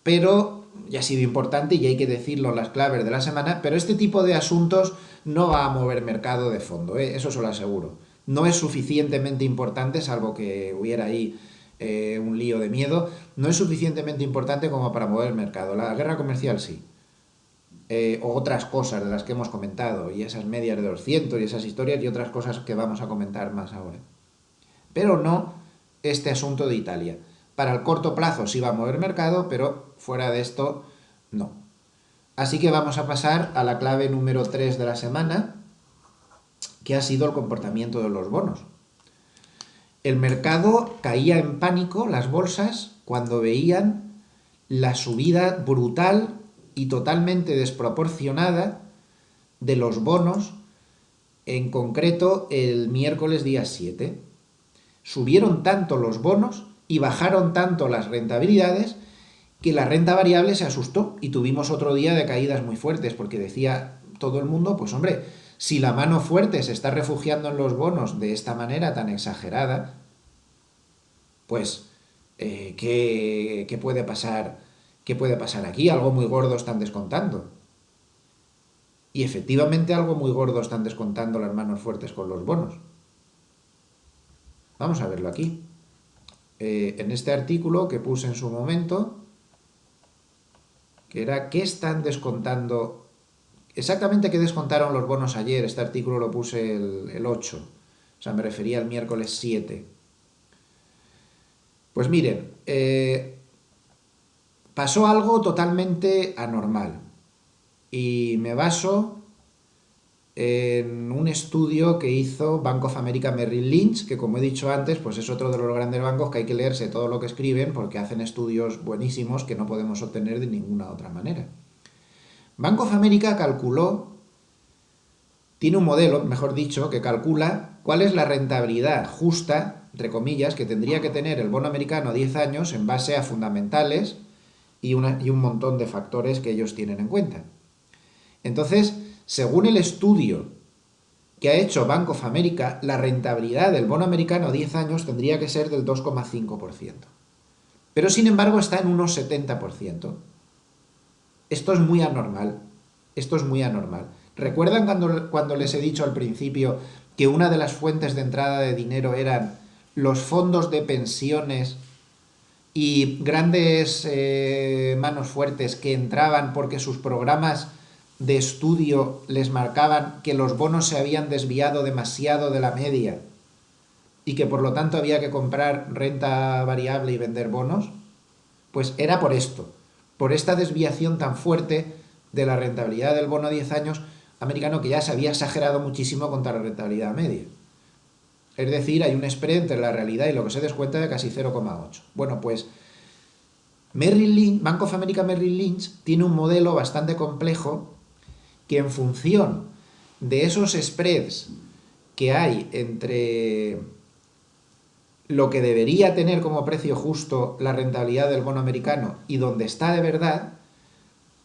pero ya ha sido importante y hay que decirlo en las claves de la semana, pero este tipo de asuntos no va a mover mercado de fondo, eso se lo aseguro. No es suficientemente importante, salvo que hubiera ahí un lío de miedo, no es suficientemente importante como para mover mercado. La guerra comercial sí. O otras cosas de las que hemos comentado, y esas medias de 200 y esas historias y otras cosas que vamos a comentar más ahora. Pero no este asunto de Italia. Para el corto plazo sí va a mover mercado, pero fuera de esto no. Así que vamos a pasar a la clave número 3 de la semana, que ha sido el comportamiento de los bonos. El mercado caía en pánico, las bolsas, cuando veían la subida brutal y totalmente desproporcionada de los bonos, en concreto el miércoles día 7. Subieron tanto los bonos y bajaron tanto las rentabilidades que la renta variable se asustó y tuvimos otro día de caídas muy fuertes porque decía todo el mundo, pues hombre, si la mano fuerte se está refugiando en los bonos de esta manera tan exagerada, pues ¿qué puede pasar? ¿Qué puede pasar aquí? Algo muy gordo están descontando. Y efectivamente algo muy gordo están descontando las manos fuertes con los bonos. Vamos a verlo aquí. En este artículo que puse en su momento, que era ¿qué están descontando? Exactamente qué descontaron los bonos ayer. Este artículo lo puse el 8. O sea, me refería al miércoles 7. Pues miren, pasó algo totalmente anormal. Y me baso en un estudio que hizo Bank of America Merrill Lynch, que como he dicho antes, pues es otro de los grandes bancos que hay que leerse todo lo que escriben porque hacen estudios buenísimos que no podemos obtener de ninguna otra manera. Bank of America calculó, tiene un modelo, mejor dicho, que calcula cuál es la rentabilidad justa, entre comillas, que tendría que tener el bono americano a 10 años en base a fundamentales y un montón de factores que ellos tienen en cuenta. Entonces, según el estudio que ha hecho Bank of America, la rentabilidad del bono americano a 10 años tendría que ser del 2,5%. Pero sin embargo está en unos 70%. Esto es muy anormal. Esto es muy anormal. ¿Recuerdan cuando les he dicho al principio que una de las fuentes de entrada de dinero eran los fondos de pensiones y grandes manos fuertes que entraban porque sus programas de estudio les marcaban que los bonos se habían desviado demasiado de la media y que por lo tanto había que comprar renta variable y vender bonos? Pues era por esto, por esta desviación tan fuerte de la rentabilidad del bono a 10 años americano que ya se había exagerado muchísimo contra la rentabilidad media. Es decir, hay un spread entre la realidad y lo que se descuenta de casi 0,8. Bueno, pues Merrill Lynch, Bank of America Merrill Lynch tiene un modelo bastante complejo que en función de esos spreads que hay entre lo que debería tener como precio justo la rentabilidad del bono americano y donde está de verdad,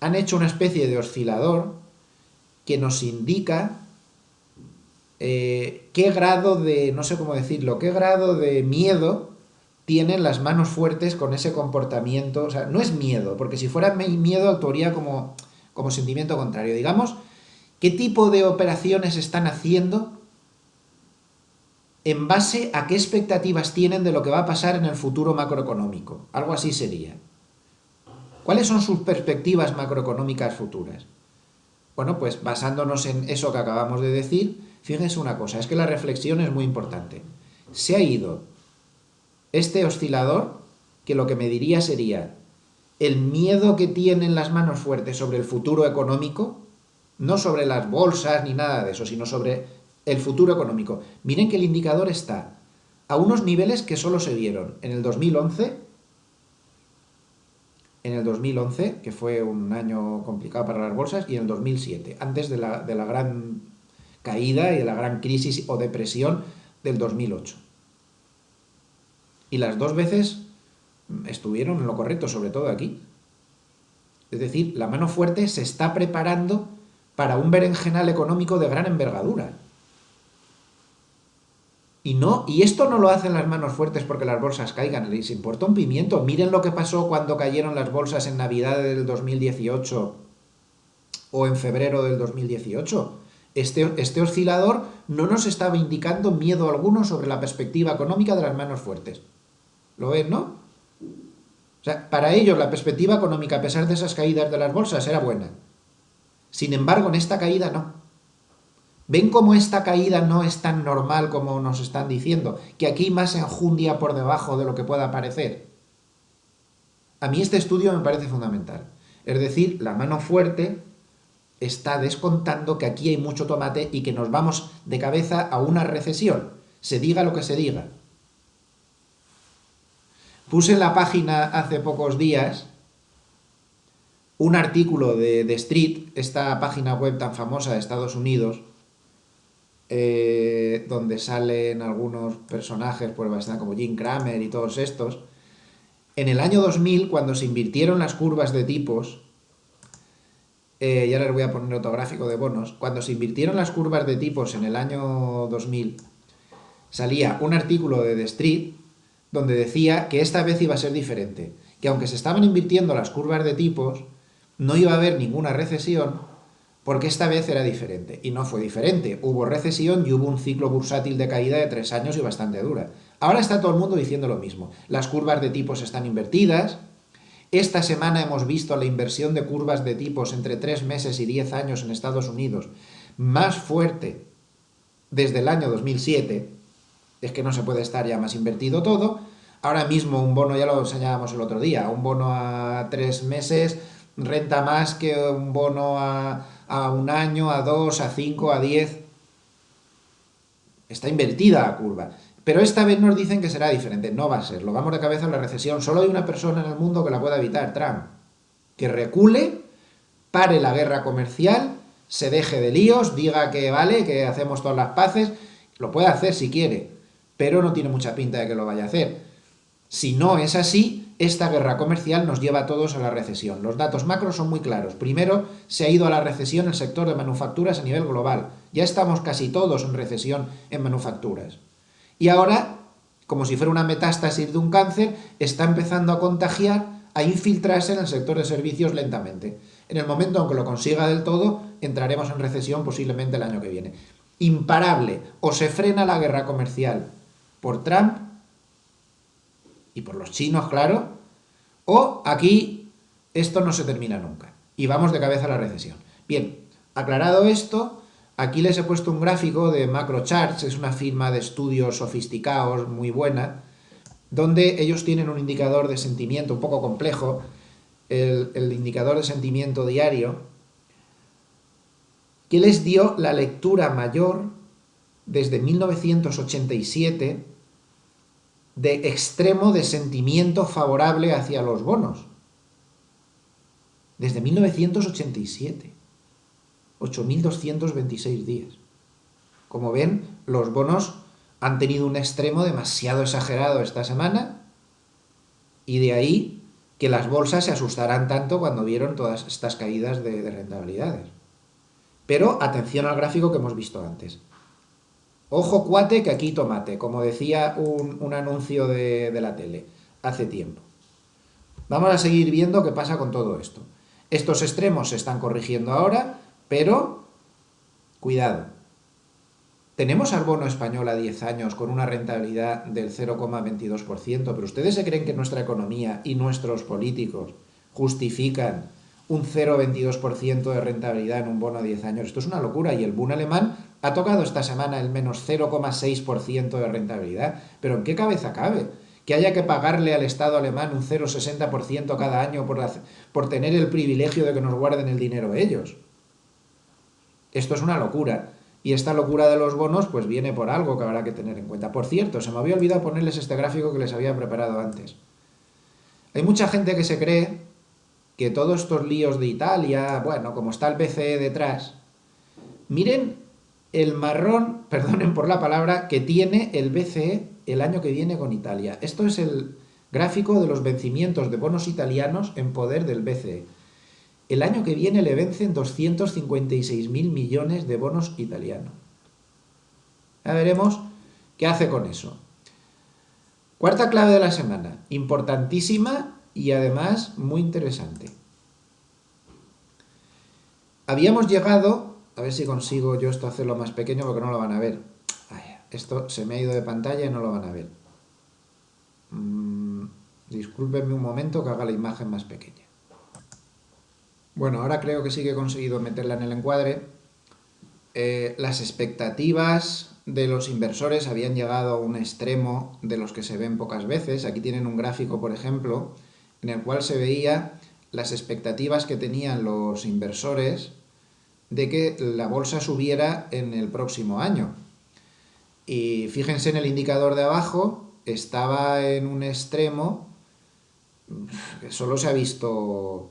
han hecho una especie de oscilador que nos indica qué grado de, no sé cómo decirlo, qué grado de miedo tienen las manos fuertes con ese comportamiento. O sea, no es miedo, porque si fuera miedo actuaría como sentimiento contrario. Digamos, ¿qué tipo de operaciones están haciendo en base a qué expectativas tienen de lo que va a pasar en el futuro macroeconómico? Algo así sería. ¿Cuáles son sus perspectivas macroeconómicas futuras? Bueno, pues basándonos en eso que acabamos de decir, fíjense una cosa, es que la reflexión es muy importante. Se ha ido este oscilador, que lo que me diría sería el miedo que tienen las manos fuertes sobre el futuro económico, no sobre las bolsas ni nada de eso, sino sobre el futuro económico. Miren que el indicador está a unos niveles que solo se vieron en el 2011, que fue un año complicado para las bolsas, y en el 2007, antes de la gran caída y de la gran crisis o depresión del 2008. Y las dos veces estuvieron en lo correcto, sobre todo aquí. Es decir, la mano fuerte se está preparando para un berenjenal económico de gran envergadura. Y esto no lo hacen las manos fuertes porque las bolsas caigan, les importa un pimiento. Miren lo que pasó cuando cayeron las bolsas en Navidad del 2018 o en febrero del 2018. Este oscilador no nos estaba indicando miedo alguno sobre la perspectiva económica de las manos fuertes. ¿Lo ven, no? O sea, para ellos la perspectiva económica, a pesar de esas caídas de las bolsas, era buena. Sin embargo, en esta caída no. ¿Ven cómo esta caída no es tan normal como nos están diciendo? Que aquí hay más enjundia por debajo de lo que pueda parecer. A mí este estudio me parece fundamental. Es decir, la mano fuerte está descontando que aquí hay mucho tomate y que nos vamos de cabeza a una recesión, se diga lo que se diga. Puse en la página hace pocos días un artículo de The Street, esta página web tan famosa de Estados Unidos, donde salen algunos personajes pues bastante como Jim Cramer y todos estos. En el año 2000, cuando se invirtieron las curvas de tipos, ya les voy a poner otro gráfico de bonos, cuando se invirtieron las curvas de tipos en el año 2000, salía un artículo de The Street donde decía que esta vez iba a ser diferente, que aunque se estaban invirtiendo las curvas de tipos, no iba a haber ninguna recesión porque esta vez era diferente. Y no fue diferente, hubo recesión y hubo un ciclo bursátil de caída de 3 años y bastante dura. Ahora está todo el mundo diciendo lo mismo, las curvas de tipos están invertidas. Esta semana hemos visto la inversión de curvas de tipos entre 3 meses y 10 años en Estados Unidos más fuerte desde el año 2007, es que no se puede estar ya más invertido todo. Ahora mismo un bono, ya lo enseñábamos el otro día, un bono a 3 meses renta más que un bono a un año, a 2, a 5, a 10. Está invertida la curva. Pero esta vez nos dicen que será diferente. No va a ser. Lo vamos de cabeza en la recesión. Solo hay una persona en el mundo que la pueda evitar, Trump. Que recule, pare la guerra comercial, se deje de líos, diga que vale, que hacemos todas las paces. Lo puede hacer si quiere, pero no tiene mucha pinta de que lo vaya a hacer. Si no es así, esta guerra comercial nos lleva a todos a la recesión. Los datos macros son muy claros. Primero, se ha ido a la recesión el sector de manufacturas a nivel global. Ya estamos casi todos en recesión en manufacturas. Y ahora, como si fuera una metástasis de un cáncer, está empezando a contagiar, a infiltrarse en el sector de servicios lentamente. En el momento en que lo consiga del todo, entraremos en recesión posiblemente el año que viene. Imparable. O se frena la guerra comercial por Trump y por los chinos, claro, o aquí esto no se termina nunca y vamos de cabeza a la recesión. Bien, aclarado esto, aquí les he puesto un gráfico de MacroCharts, es una firma de estudios sofisticados muy buena, donde ellos tienen un indicador de sentimiento un poco complejo, el indicador de sentimiento diario, que les dio la lectura mayor desde 1987 de extremo de sentimiento favorable hacia los bonos. Desde 1987. 8.226 días. Como ven, los bonos han tenido un extremo demasiado exagerado esta semana y de ahí que las bolsas se asustaran tanto cuando vieron todas estas caídas de rentabilidades. Pero atención al gráfico que hemos visto antes. Ojo cuate que aquí tomate, como decía un anuncio de la tele hace tiempo. Vamos a seguir viendo qué pasa con todo esto. Estos extremos se están corrigiendo ahora, pero cuidado. Tenemos al bono español a 10 años con una rentabilidad del 0,22%, pero ¿ustedes se creen que nuestra economía y nuestros políticos justifican un 0,22% de rentabilidad en un bono a 10 años? Esto es una locura, y el Bund alemán ha tocado esta semana el menos 0,6% de rentabilidad. ¿Pero en qué cabeza cabe que haya que pagarle al Estado alemán un 0,60% cada año por tener el privilegio de que nos guarden el dinero ellos? Esto es una locura. Y esta locura de los bonos pues viene por algo que habrá que tener en cuenta. Por cierto, se me había olvidado ponerles este gráfico que les había preparado antes. Hay mucha gente que se cree que todos estos líos de Italia, bueno, como está el BCE detrás, miren el marrón, perdonen por la palabra, que tiene el BCE el año que viene con Italia. Esto es el gráfico de los vencimientos de bonos italianos en poder del BCE. El año que viene le vencen 256.000 millones de bonos italianos. Ya veremos qué hace con eso. Cuarta clave de la semana, importantísima y además muy interesante. Habíamos llegado, a ver si consigo yo esto hacerlo más pequeño porque no lo van a ver. Ay, esto se me ha ido de pantalla y no lo van a ver. Discúlpenme un momento que haga la imagen más pequeña. Bueno, ahora creo que sí que he conseguido meterla en el encuadre. Las expectativas de los inversores habían llegado a un extremo de los que se ven pocas veces. Aquí tienen un gráfico, por ejemplo, en el cual se veía las expectativas que tenían los inversores de que la bolsa subiera en el próximo año. Y fíjense en el indicador de abajo, estaba en un extremo que solo se ha visto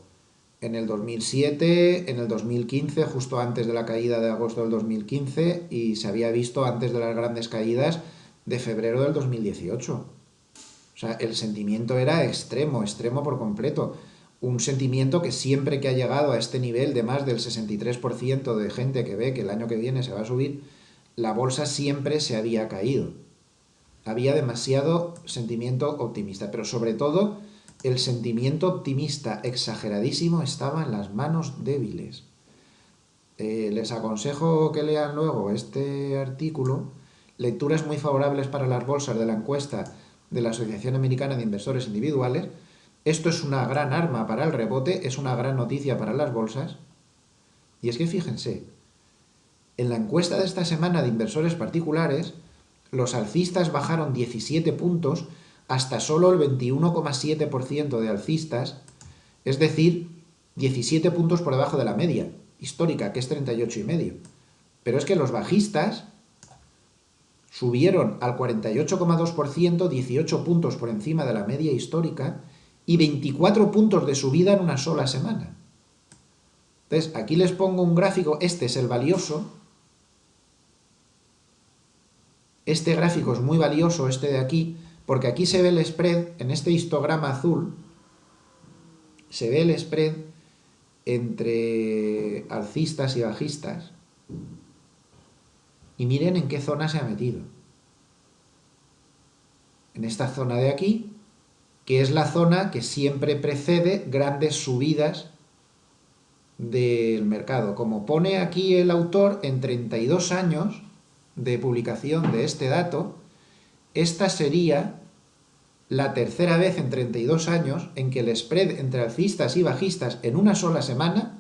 en el 2007, en el 2015, justo antes de la caída de agosto del 2015, y se había visto antes de las grandes caídas de febrero del 2018. O sea, el sentimiento era extremo, extremo por completo. Un sentimiento que siempre que ha llegado a este nivel de más del 63% de gente que ve que el año que viene se va a subir, la bolsa siempre se había caído. Había demasiado sentimiento optimista, pero sobre todo el sentimiento optimista exageradísimo estaba en las manos débiles. Les aconsejo que lean luego este artículo, lecturas muy favorables para las bolsas de la encuesta de la Asociación Americana de Inversores Individuales. Esto es una gran arma para el rebote, es una gran noticia para las bolsas. Y es que fíjense, en la encuesta de esta semana de inversores particulares, los alcistas bajaron 17 puntos hasta solo el 21,7% de alcistas, es decir, 17 puntos por debajo de la media histórica, que es 38,5. Pero es que los bajistas subieron al 48,2%, 18 puntos por encima de la media histórica, y 24 puntos de subida en una sola semana. Entonces, aquí les pongo un gráfico, este es el valioso. Este gráfico es muy valioso, este de aquí, porque aquí se ve el spread, en este histograma azul, se ve el spread entre alcistas y bajistas. Y miren en qué zona se ha metido. En esta zona de aquí, que es la zona que siempre precede grandes subidas del mercado. Como pone aquí el autor, en 32 años de publicación de este dato, esta sería la tercera vez en 32 años en que el spread entre alcistas y bajistas en una sola semana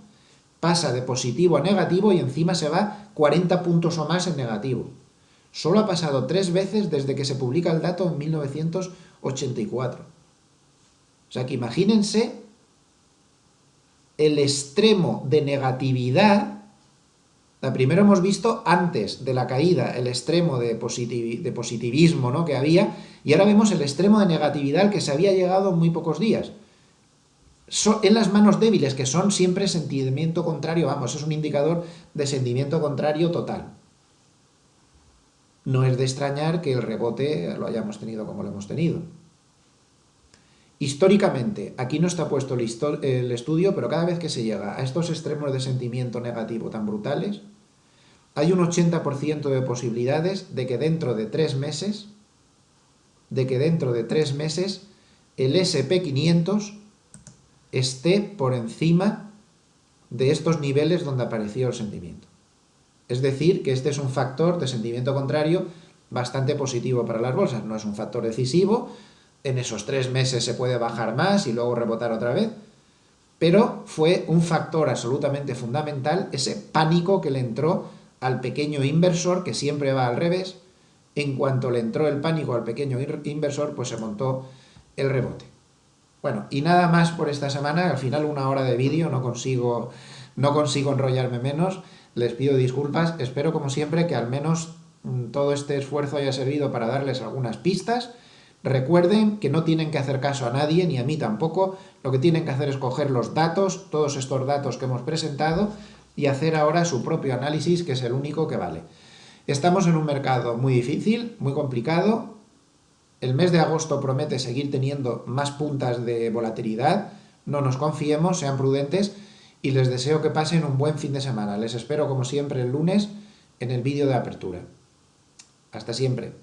pasa de positivo a negativo y encima se va 40 puntos o más en negativo. Solo ha pasado 3 veces desde que se publica el dato en 1984. O sea que imagínense el extremo de negatividad. Primero hemos visto antes de la caída el extremo de positivismo, ¿no?, que había, y ahora vemos el extremo de negatividad al que se había llegado en muy pocos días. En las manos débiles, que son siempre sentimiento contrario, vamos, es un indicador de sentimiento contrario total. no es de extrañar que el rebote lo hayamos tenido como lo hemos tenido. Históricamente, aquí no está puesto el estudio, pero cada vez que se llega a estos extremos de sentimiento negativo tan brutales, hay un 80% de posibilidades de que dentro de 3 meses, el SP500 esté por encima de estos niveles donde apareció el sentimiento. Es decir, que este es un factor de sentimiento contrario bastante positivo para las bolsas. No es un factor decisivo, en esos 3 meses se puede bajar más y luego rebotar otra vez, pero fue un factor absolutamente fundamental ese pánico que le entró al pequeño inversor, que siempre va al revés. En cuanto le entró el pánico al pequeño inversor, pues se montó el rebote. Bueno, y nada más por esta semana. Al final 1 hora de vídeo, no consigo enrollarme menos. Les pido disculpas. Espero, como siempre, que al menos todo este esfuerzo haya servido para darles algunas pistas. Recuerden que no tienen que hacer caso a nadie, ni a mí tampoco. Lo que tienen que hacer es coger los datos, todos estos datos que hemos presentado, y hacer ahora su propio análisis, que es el único que vale. Estamos en un mercado muy difícil, muy complicado. El mes de agosto promete seguir teniendo más puntas de volatilidad. No nos confiemos, sean prudentes, y les deseo que pasen un buen fin de semana. Les espero, como siempre, el lunes en el vídeo de apertura. Hasta siempre.